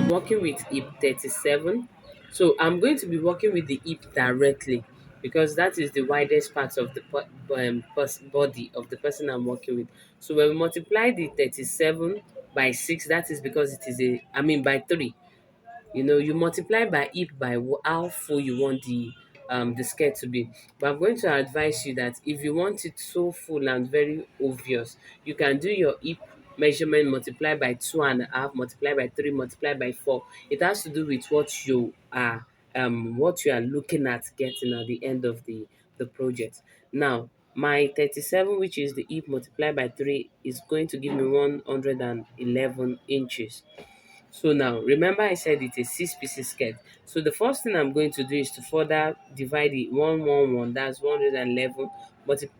working with hip 37. So I'm going to be working with the hip directly because that is the widest part of the body of the person I'm working with. So when we multiply the 37 by 6, that is because it is by 3. You multiply by hip by how full you want the skirt to be. But I'm going to advise you that if you want it so full and very obvious, you can do your hip measurement multiply by 2.5, multiply by 3, multiply by 4. It has to do with what you are looking at getting at the end of the project. Now, my 37, which is the hip multiplied by 3, is going to give me 111 inches. So now, remember I said it's a 6 pieces skirt. So the first thing I'm going to do is to further divide it 111, that's 111,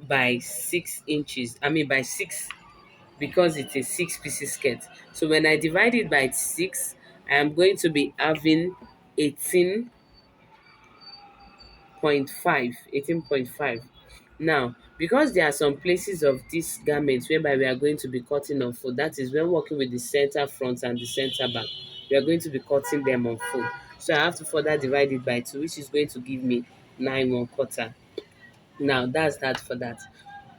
by 6 inches. By 6, because it's a 6 pieces skirt. So when I divide it by 6, I am going to be having 18.5. Now, because there are some places of this garment whereby we are going to be cutting on fold, that is when working with the center front and the center back, we are going to be cutting them on fold. So I have to further divide it by 2, which is going to give me 9 1/4. Now that's that for that.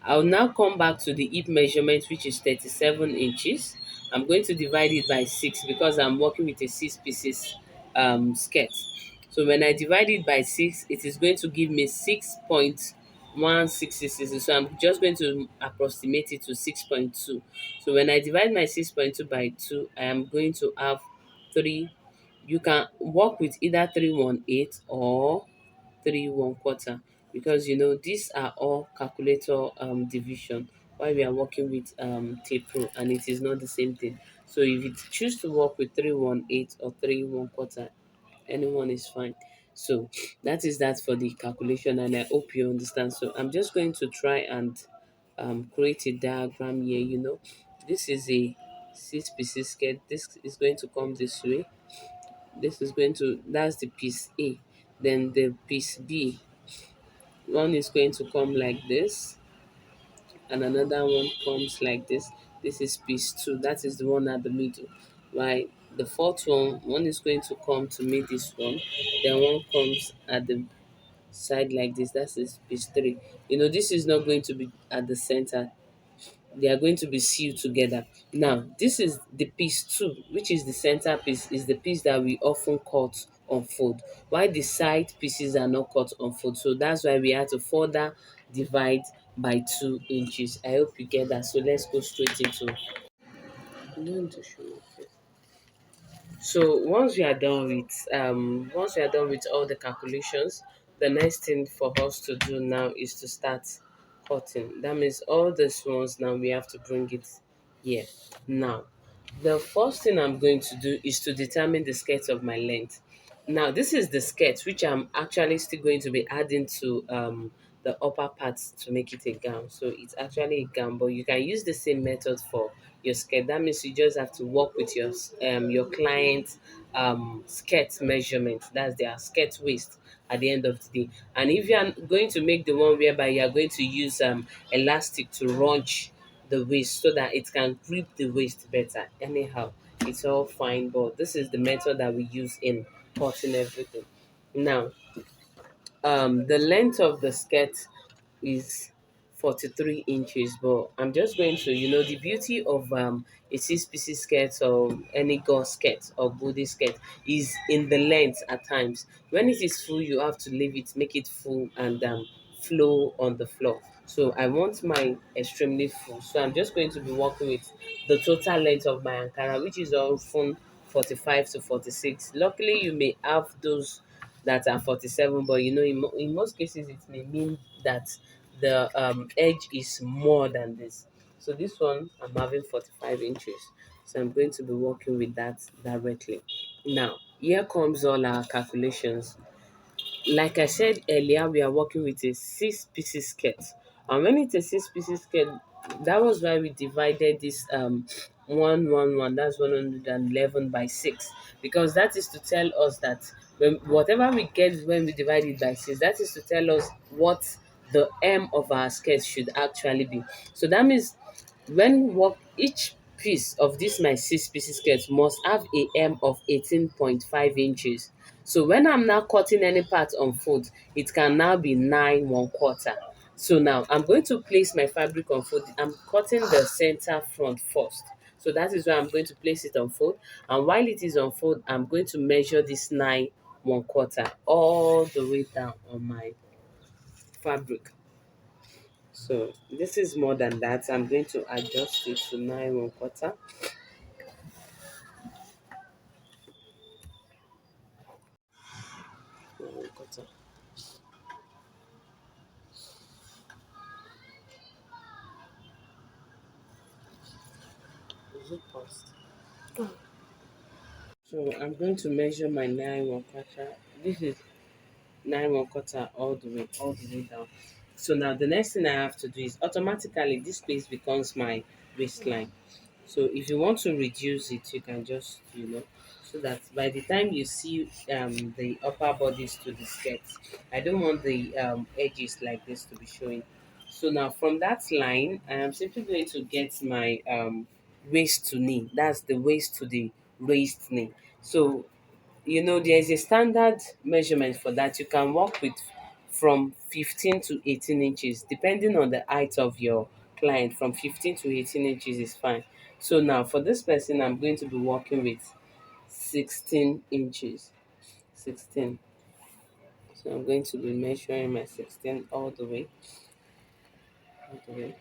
I'll now come back to the hip measurement, which is 37 inches. I'm going to divide it by 6 because I'm working with a 6 pieces skirt. So when I divide it by 6, it is going to give me 6.166. So I'm just going to approximate it to 6.2. So when I divide my 6.2 by 2, I am going to have 3. You can work with either 318 or 3 1/4, because these are all calculator division while we are working with tape rule, and it is not the same thing. So if you choose to work with 318 or 3 1/4, anyone is fine. So that is that for the calculation, and I hope you understand. So I'm just going to try and create a diagram here. This is a 6 pieces skirt. This is going to come this way. That's the piece A. Then the piece B, one is going to come like this, and another one comes like this. This is piece 2. That is the one at the middle. Right? The fourth one is going to come to meet this one. Then one comes at the side like this. That is piece 3. This is not going to be at the center. They are going to be sealed together. Now, this is the piece 2, which is the center piece, is the piece that we often cut on fold, while the side pieces are not cut on fold. So that's why we had to further divide by 2 inches. I hope you get that. So let's go straight into. I'm going to show you. So once we are done with all the calculations, the next thing for us to do now is to start cutting. That means all these ones now we have to bring it here. Now, the first thing I'm going to do is to determine the skirt of my length. Now, this is the skirt which I'm actually still going to be adding to the upper parts to make it a gown. So it's actually a gown, but you can use the same method for your skirt. That means you just have to work with your client skirt measurement. That's their skirt waist at the end of the day. And if you are going to make the one whereby you are going to use elastic to runch the waist so that it can grip the waist better. Anyhow, it's all fine, but this is the method that we use in cutting everything. Now, the length of the skirt is 43 inches, but I'm just going to, the beauty of a 6 pieces skirt or any girl skirt or body skirt is in the length at times. When it is full, you have to leave it, make it full, and flow on the floor. So I want mine extremely full. So I'm just going to be working with the total length of my Ankara, which is often 45 to 46. Luckily, you may have those that are 47, but in most cases it may mean that the edge is more than this. So this one I'm having 45 inches, so I'm going to be working with that directly. Now here comes all our calculations. Like I said earlier, we are working with a 6 pieces skirt. And when it's a 6 pieces skirt, that was why we divided this 111, that's 111 by 6. Because that is to tell us that whatever we get when we divide it by 6, that is to tell us what the M of our skirt should actually be. So that means when work each piece of this my 6 pieces skirt must have a hem of 18.5 inches. So when I'm now cutting any part on fold, it can now be 9 1/4. So now I'm going to place my fabric on fold. I'm cutting the center front first. So that is why I'm going to place it on fold. And while it is on fold, I'm going to measure this 9 1/4 all the way down on my fabric. So this is more than that. I'm going to adjust it to 9 1/4. 9 1/4. Is it paused? So I'm going to measure my 9 1/4. This is 9 1/4 all the way down. So now the next thing I have to do is automatically this place becomes my waistline. So if you want to reduce it, you can just, so that by the time you see the upper bodies to the skirt, I don't want the edges like this to be showing. So now from that line, I am simply going to get my waist to knee. That's the waist to the waist knee. So there is a standard measurement for that. You can work with from 15 to 18 inches, depending on the height of your client. From 15 to 18 inches is fine. So now for this person, I'm going to be working with 16 inches. 16. So I'm going to be measuring my 16 all the way. All the way.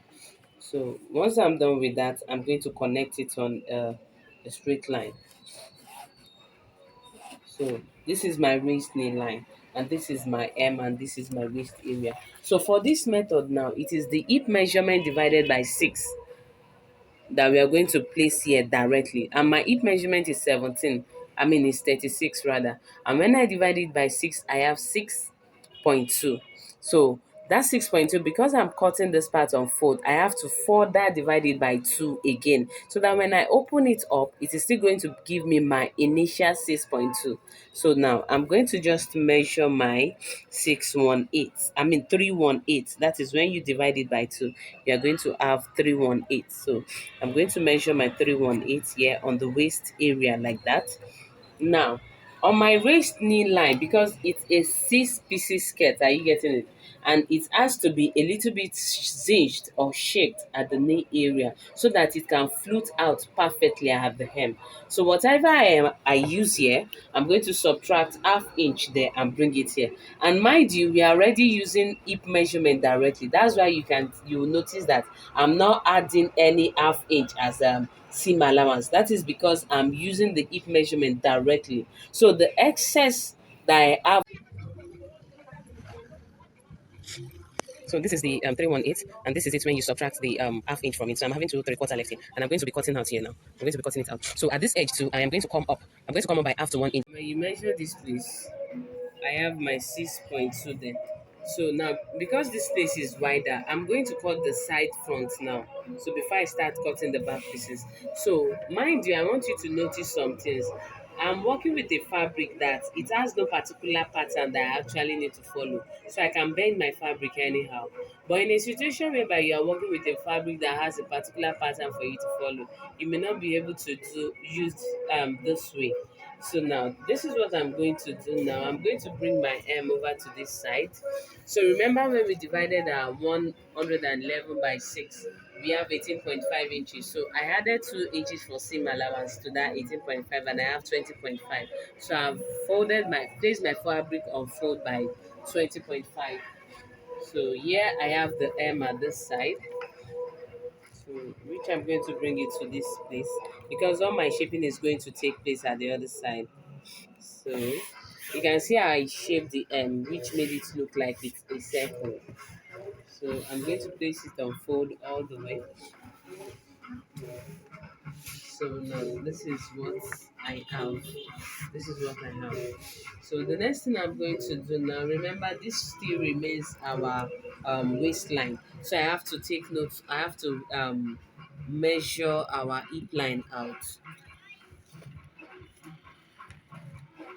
So once I'm done with that, I'm going to connect it on a straight line. So this is my waist knee line, and this is my M, and this is my waist area. So for this method now, it is the hip measurement divided by 6 that we are going to place here directly. And my hip measurement is 17. I mean, it's 36 rather. And when I divide it by 6, I have 6.2. So that's 6.2. Because I'm cutting this part on fold, I have to further divide it by 2 again. So that when I open it up, it is still going to give me my initial 6.2. So now I'm going to just measure my 618. I mean 318. That is when you divide it by 2, you are going to have 318. So I'm going to measure my 318 here on the waist area like that. Now, on my waist knee line, because it's a 6 pieces skirt, are you getting it? And it has to be a little bit zinged or shaped at the knee area so that it can float out perfectly at the hem. So whatever I use here, I'm going to subtract half inch there and bring it here. And mind you, we are already using hip measurement directly. That's why you will notice that I'm not adding any half inch as seam allowance. That is because I'm using the hip measurement directly. So the excess that I have. So this is the 318, and this is it when you subtract the half inch from it. So I'm having 2 3/4 left here, and I'm going to be cutting out here now. I'm going to be cutting it out. So at this edge too, I am going to come up. I'm going to come up by half to 1 inch. When you measure this place, I have my 6.2 there. So now, because this space is wider, I'm going to cut the side front now. So before I start cutting the back pieces. So mind you, I want you to notice some things. I'm working with a fabric that it has no particular pattern that I actually need to follow. So I can bend my fabric anyhow. But in a situation whereby you are working with a fabric that has a particular pattern for you to follow, you may not be able to use this way. So now this is what I'm going to do now. I'm going to bring my M over to this side. So remember when we divided our 111 by 6, we have 18.5 inches. So I added 2 inches for seam allowance to that 18.5, and I have 20.5. So I've placed my fabric on fold by 20.5. So here I have the M at this side. So which I'm going to bring it to this place because all my shaping is going to take place at the other side. So you can see how I shaped the M, which made it look like it's a circle. So I'm going to place it on fold all the way. So now this is what I have. This is what I have. So the next thing I'm going to do now, remember this still remains our waistline. So I have to take notes. I have to measure our hip line out.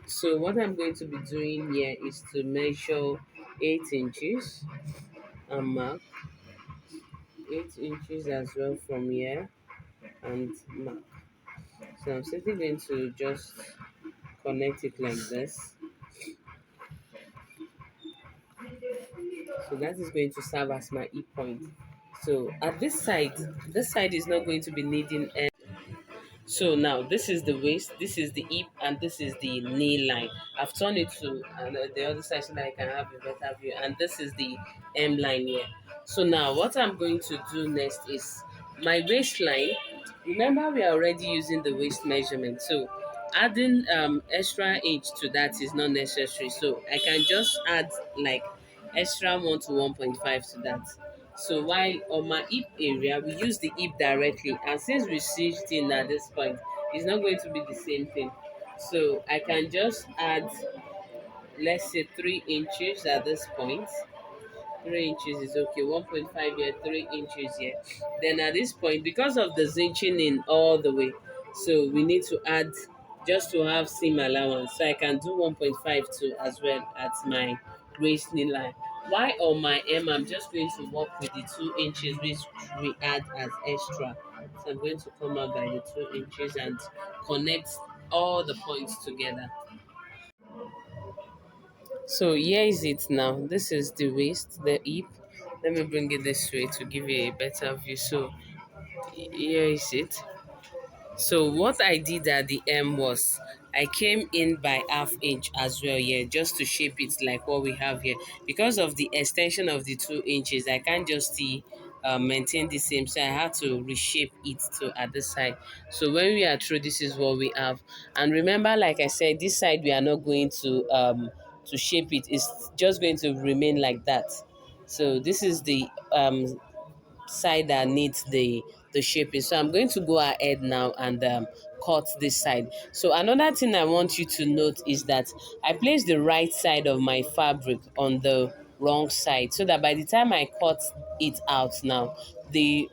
So what I'm going to be doing here is to measure 8 inches and mark 8 inches as well from here, and mark. So I'm simply going to just connect it like this. So that is going to serve as my E point. So at this side is not going to be needing. So now this is the waist, this is the hip, and this is the knee line. I've turned it to the other side so that I can have a better view. And this is the M line here. So now what I'm going to do next is my waistline. Remember, we are already using the waist measurement. So adding extra inch to that is not necessary. So I can just add like extra 1 to 1.5 to that. So while on my hip area, we use the hip directly, and since we stitched in at this point, it's not going to be the same thing. So I can just add, let's say 3 inches at this point. 3 inches is okay. 1.5 here, 3 inches here. Then at this point, because of the cinching in all the way, so we need to add just to have seam allowance. So I can do 1.5 too as well at my waist knee line. Why on my M, I'm just going to work with the 2 inches which we add as extra. So I'm going to come out by the 2 inches and connect all the points together. So here is it now. This is the waist, the hip. Let me bring it this way to give you a better view. So here is it. So what I did at the M was I came in by half inch as well here, just to shape it like what we have here. Because of the extension of the 2 inches, I can't just see maintain the same, so I had to reshape it to at this side. So when we are through, this is what we have. And remember, like I said, this side we are not going to shape it. It's just going to remain like that. So this is the side that needs the shaping. So I'm going to go ahead now and cut this side. So another thing I want you to note is that I place the right side of my fabric on the wrong side, so that by the time I cut it out now, the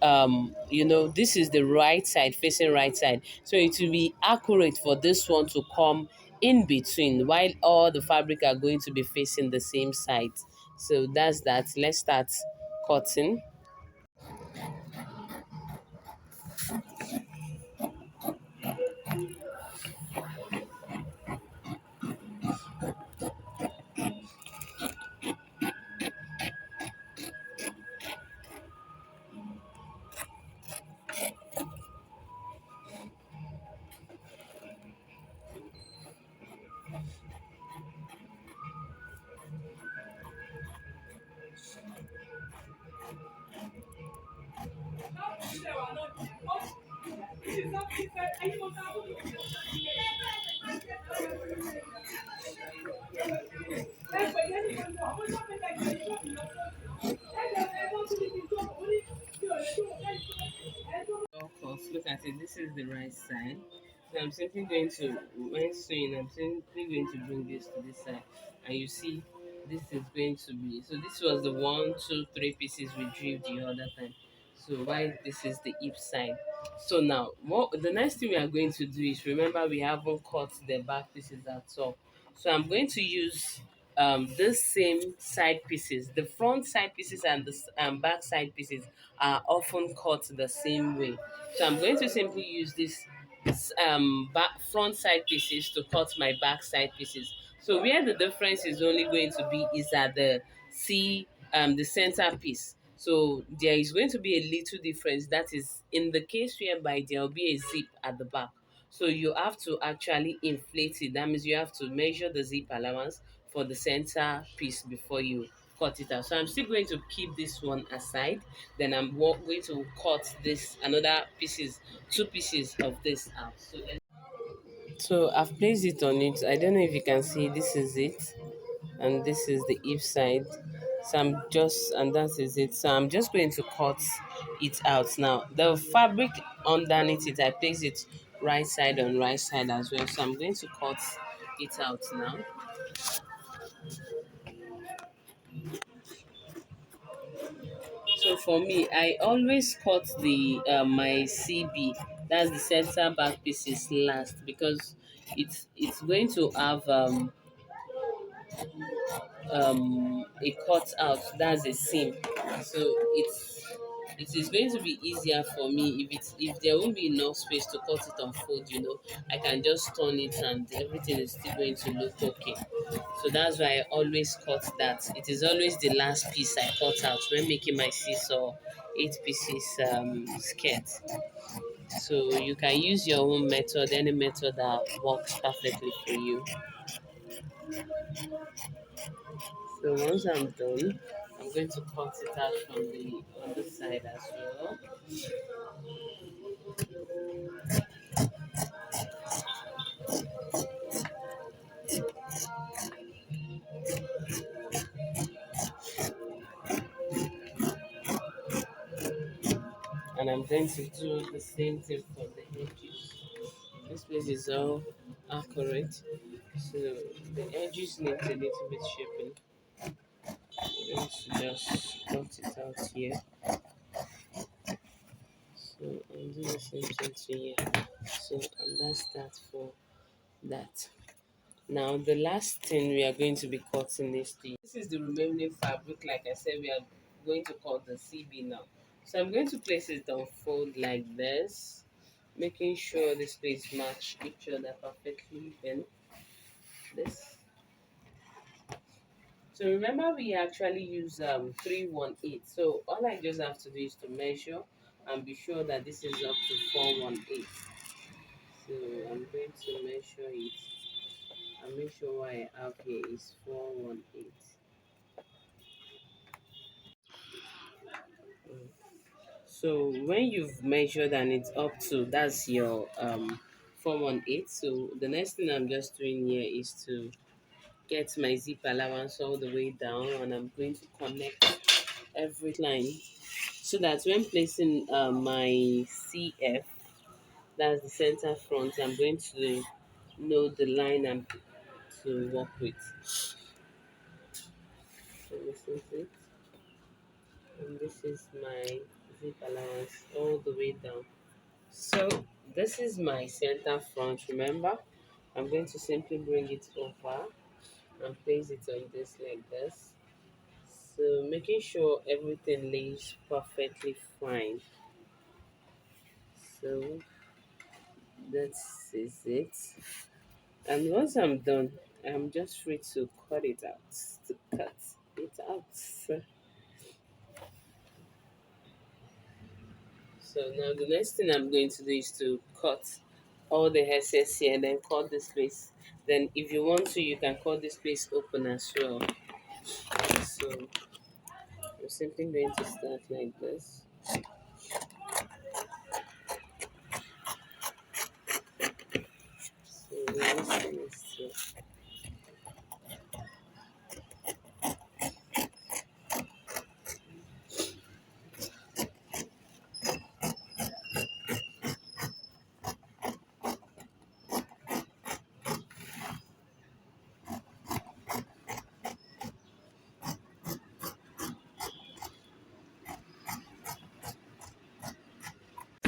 this is the right side, facing right side, so it will be accurate for this one to come in between, while all the fabric are going to be facing the same side. So that's that. Let's start cutting. Of course, look at it. This is the right side. So I'm simply going to, when sewing, I'm simply going to bring this to this side. And you see, this is going to be, so this was the 1, 2, 3 pieces we drew the other time. So why this is the hip side. So now, what the next thing we are going to do is, remember we haven't cut the back pieces at all. So I'm going to use this same side pieces. The front side pieces and the back side pieces are often cut the same way. So I'm going to simply use this back front side pieces to cut my back side pieces. So where the difference is only going to be is at the center piece. So there is going to be a little difference. That is in the case whereby there will be a zip at the back. So you have to actually inflate it. That means you have to measure the zip allowance for the center piece before you cut it out. So I'm still going to keep this one aside. Then I'm going to cut this another pieces, 2 pieces of this out. So I've placed it on it. I don't know if you can see. This is it, and this is the hip side. So and that is it. So I'm just going to cut it out now. The fabric underneath it, I place it right side on right side as well. So I'm going to cut it out now. So for me, I always cut the my CB, that's the center back pieces, last, because it's going to have a cut out, that's a seam. So it is going to be easier for me if there won't be enough space to cut it on fold, I can just turn it and everything is still going to look okay. So that's why I always cut that. It is always the last piece I cut out when making my 6 or 8 pieces skirt. So you can use your own method, any method that works perfectly for you. So once I'm done, I'm going to cut it out from the other side as well. And I'm going to do the same thing for the edges. This place is all accurate, so the edges need a little bit shaping. I'm going to just cut it out here. So I'll do the same thing to here. So and that's that for that. Now the last thing we are going to be cutting is this is the remaining fabric. Like I said, we are going to cut the CB now. So I'm going to place it on fold like this, making sure this place match each other perfectly. Then this. So remember we actually use 318. So all I just have to do is to measure and be sure that this is up to 418. So I'm going to measure it and make sure what I have here is 418. So when you've measured and it's up to that's your 418. So the next thing I'm just doing here is to get my zip allowance all the way down, and I'm going to connect every line so that when placing my CF, that's the center front, I'm going to know the line I'm to work with. So this is it, and this is my zip allowance all the way down. So this is my center front. Remember, I'm going to simply bring it over and place it on this like this. So making sure everything lays perfectly fine. So that is it. And once I'm done, I'm just free to cut it out. To cut it out. So now the next thing I'm going to do is to cut all the excess here and then cut this place. Then if you want to, you can cut this place open as well. So I'm simply going to start like this. So the next thing is to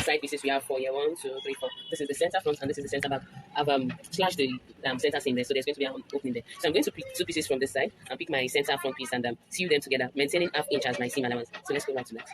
side pieces we have four here. 1, 2, 3, 4. This is the center front and this is the center back. I've slashed the center seam there, so there's going to be an opening there. So I'm going to pick 2 pieces from this side and pick my center front piece and sew them together, maintaining ½ inch as my seam allowance. So let's go back to that.